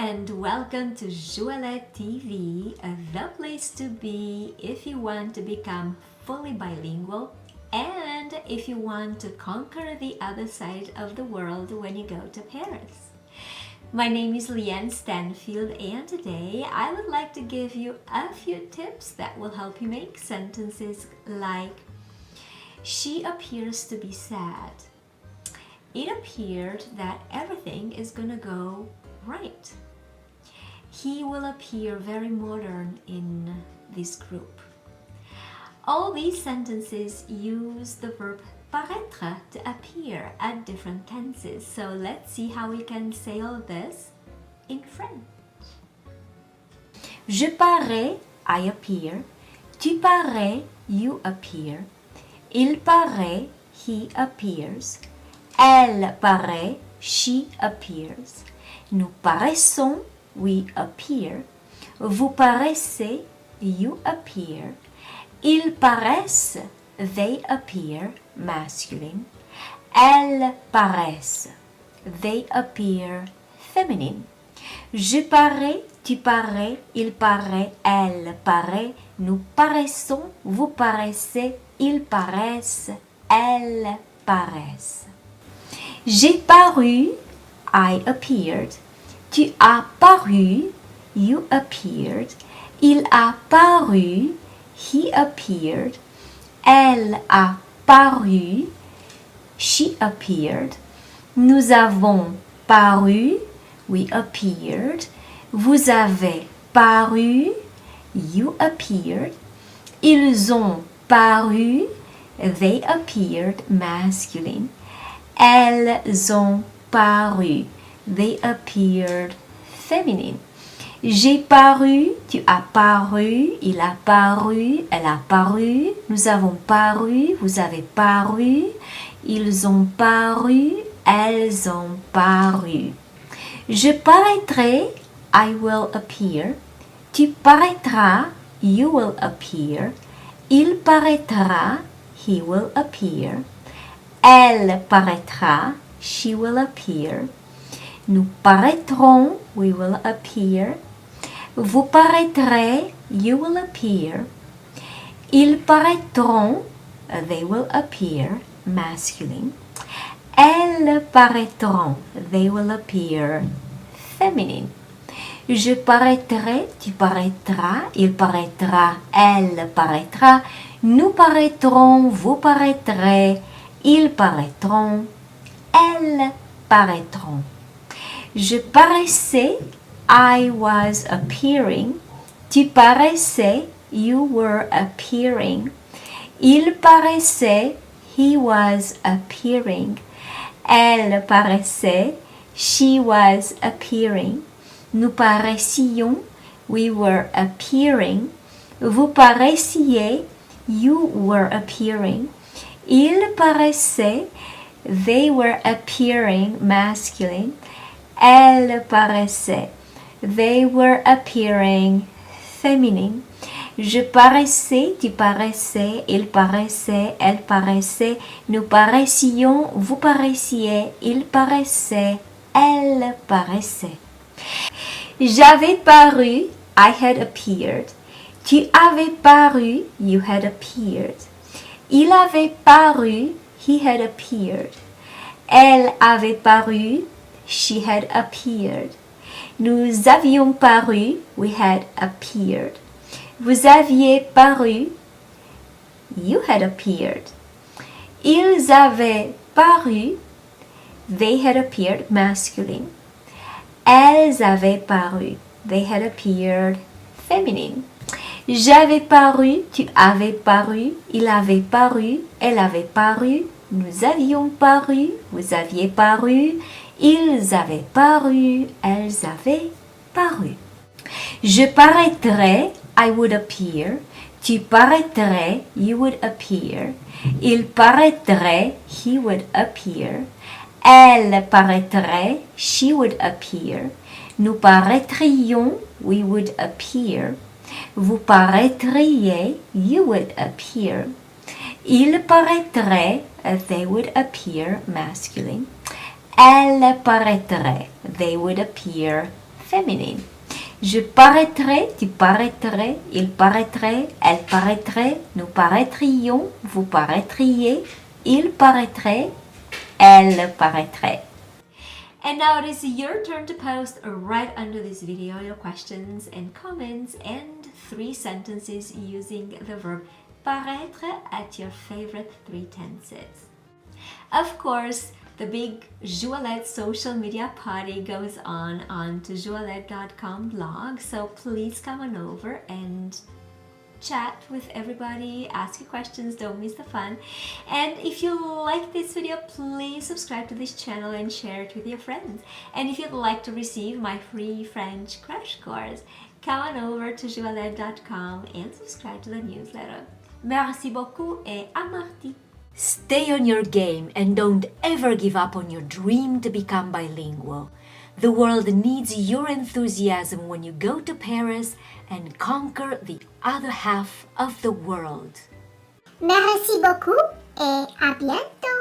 and welcome to Joëlette TV, the place to be if you want to become fully bilingual and if you want to conquer the other side of the world when you go to Paris. My name is Leanne Stanfield and today I would like to give you a few tips that will help you make sentences like she appears to be sad. It appeared that everything is gonna go right. He will appear very modern in this group. All these sentences use the verb paraître to appear at different tenses. So let's see how we can say all this in French. Je parais, I appear. Tu parais, you appear. Il paraît, he appears. Elle paraît, she appears. Nous paraissons, we appear. Vous paraissez, you appear. Ils paraissent, they appear, masculine. Elles paraissent, they appear, feminine. Je parais, tu parais, il paraît, elle paraît. Nous paraissons, vous paraissez, ils paraissent, elles paraissent. J'ai paru, I appeared. Tu as paru, you appeared. Il a paru, he appeared. Elle a paru, she appeared. Nous avons paru, we appeared. Vous avez paru, you appeared. Ils ont paru, they appeared, masculine. Elles ont paru, they appeared, feminine. J'ai paru, tu as paru, il a paru, elle a paru, nous avons paru, vous avez paru, ils ont paru, elles ont paru. Je paraîtrai, I will appear. Tu paraîtras, you will appear. Il paraîtra, he will appear. Elle paraîtra, she will appear. Nous paraîtrons, we will appear. Vous paraîtrez, you will appear. Ils paraîtront, they will appear, masculine. Elles paraîtront, they will appear, feminine. Je paraîtrai, tu paraîtras, il paraîtra, elle paraîtra. Nous paraîtrons, vous paraîtrez, ils paraîtront, elles paraîtront. Je paraissais, I was appearing. Tu paraissais, you were appearing. Il paraissait, he was appearing. Elle paraissait, she was appearing. Nous paraissions, we were appearing. Vous paraissiez, you were appearing. Ils paraissaient, they were appearing, masculine. Elles paraissaient, they were appearing, feminine. Je paraissais, tu paraissais, il paraissait, elle paraissait. Nous paraissions, vous paraissiez, il paraissait, elle paraissait. J'avais paru, I had appeared. Tu avais paru, you had appeared. Il avait paru, he had appeared. Elle avait paru, she had appeared. Nous avions paru, we had appeared. Vous aviez paru, you had appeared. Ils avaient paru, they had appeared, masculine. Elles avaient paru, they had appeared, feminine. J'avais paru, tu avais paru, il avait paru, elle avait paru, nous avions paru, vous aviez paru, ils avaient paru, elles avaient paru. Je paraîtrais, I would appear. Tu paraîtrais, you would appear. Il paraîtrait, he would appear. Elle paraîtrait, she would appear. Nous paraîtrions, we would appear. Vous paraîtriez, you would appear. Il paraîtrait, they would appear, masculine. Elles paraîtraient, they would appear, féminine. Je paraîtrais, tu paraîtrais, il paraîtrait, elle paraîtrait, nous paraîtrions, vous paraîtriez, il paraîtrait, elle paraîtrait. And now it is your turn to post right under this video your questions and comments and 3 sentences using the verb paraître at your favorite 3 tenses. Of course, the big Joëlette social media party goes on to joelette.com blog, so please come on over and chat with everybody, ask your questions, don't miss the fun. And if you like this video, please subscribe to this channel and share it with your friends. And if you'd like to receive my free French crash course, come on over to joelette.com and subscribe to the newsletter. Merci beaucoup et à mardi. Stay on your game and don't ever give up on your dream to become bilingual. The world needs your enthusiasm when you go to Paris and conquer the other half of the world. Merci beaucoup et à bientôt.